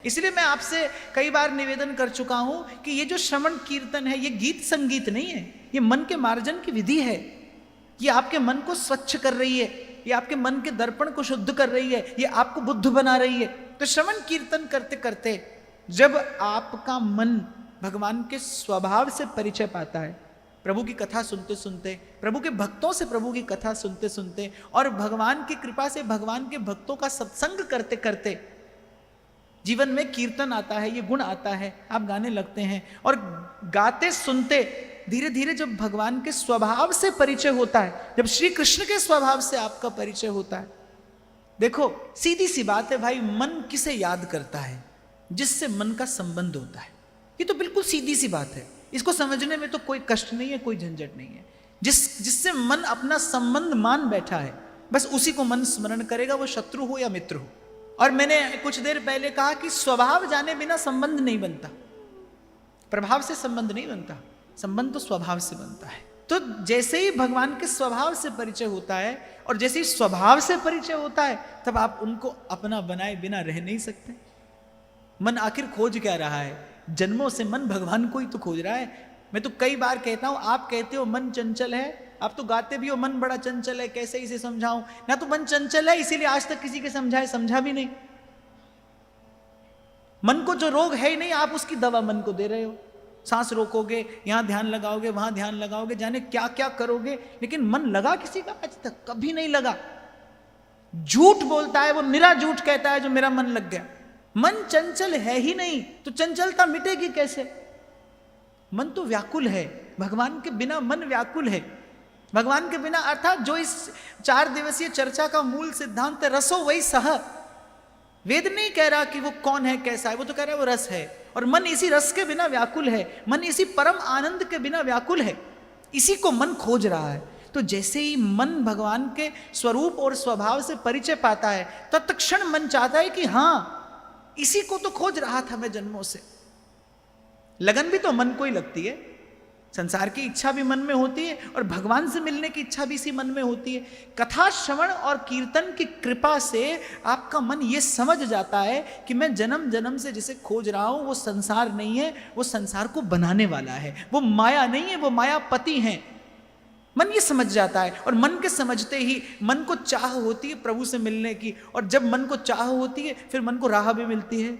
इसलिए मैं आपसे कई बार निवेदन कर चुका हूं कि ये जो श्रवण कीर्तन है ये गीत संगीत नहीं है, ये मन के मार्जन की विधि है। ये आपके मन को स्वच्छ कर रही है, ये आपके मन के दर्पण को शुद्ध कर रही है, ये आपको बुद्ध बना रही है। तो श्रवण कीर्तन करते करते जब आपका मन भगवान के स्वभाव से परिचय पाता है, प्रभु की कथा सुनते सुनते, प्रभु के भक्तों से प्रभु की कथा सुनते सुनते और भगवान की कृपा से भगवान के भक्तों का सत्संग करते करते जीवन में कीर्तन आता है, ये गुण आता है, आप गाने लगते हैं और गाते सुनते धीरे धीरे जब भगवान के स्वभाव से परिचय होता है, जब श्री कृष्ण के स्वभाव से आपका परिचय होता है। देखो सीधी सी बात है भाई, मन किसे याद करता है? जिससे मन का संबंध होता है। ये तो बिल्कुल सीधी सी बात है, इसको समझने में तो कोई कष्ट नहीं है, कोई झंझट नहीं है। जिससे मन अपना संबंध मान बैठा है, बस उसी को मन स्मरण करेगा, वो शत्रु हो या मित्र हो। और मैंने कुछ देर पहले कहा कि स्वभाव जाने बिना संबंध नहीं बनता, प्रभाव से संबंध नहीं बनता, संबंध तो स्वभाव से बनता है। तो जैसे ही भगवान के स्वभाव से परिचय होता है और जैसे ही स्वभाव से परिचय होता है, तब आप उनको अपना बनाए बिना रह नहीं सकते। मन आखिर खोज क्या रहा है? जन्मों से मन भगवान को ही तो खोज रहा है। मैं तो कई बार कहता हूं, आप कहते हो मन चंचल है, आप तो गाते भी हो मन बड़ा चंचल है, कैसे इसे समझाऊं? ना तो मन चंचल है, इसीलिए आज तक किसी के समझा भी नहीं। मन को जो रोग है ही नहीं, आप उसकी दवा मन को दे रहे हो। सांस रोकोगे, यहां ध्यान लगाओगे, वहां ध्यान लगाओगे, जाने क्या क्या करोगे, लेकिन मन लगा किसी का? आज तक कभी नहीं लगा। झूठ बोलता है वो, निरा झूठ कहता है जो मेरा मन लग गया। मन चंचल है ही नहीं, तो चंचलता मिटेगी कैसे? मन तो व्याकुल है, भगवान के बिना मन व्याकुल है। भगवान के बिना, अर्थात जो इस 4 दिवसीय चर्चा का मूल सिद्धांत है, रसो वही सह। वेद नहीं कह रहा कि वो कौन है, कैसा है, वो तो कह रहा है वो रस है। और मन इसी रस के बिना व्याकुल है, मन इसी परम आनंद के बिना व्याकुल है, इसी को मन खोज रहा है। तो जैसे ही मन भगवान के स्वरूप और स्वभाव से परिचय पाता है, तत्क्षण मन चाहता है कि हाँ, इसी को तो खोज रहा था मैं जन्मों से। लगन भी तो मन को ही लगती है, संसार की इच्छा भी मन में होती है और भगवान से मिलने की इच्छा भी इसी मन में होती है। कथा श्रवण और कीर्तन की कृपा से आपका मन ये समझ जाता है कि मैं जन्म जन्म से जिसे खोज रहा हूं वो संसार नहीं है, वो संसार को बनाने वाला है, वो माया नहीं है, वो मायापति है। मन ये समझ जाता है और मन के समझते ही मन को चाह होती है प्रभु से मिलने की, और जब मन को चाह होती है फिर मन को राह भी मिलती है।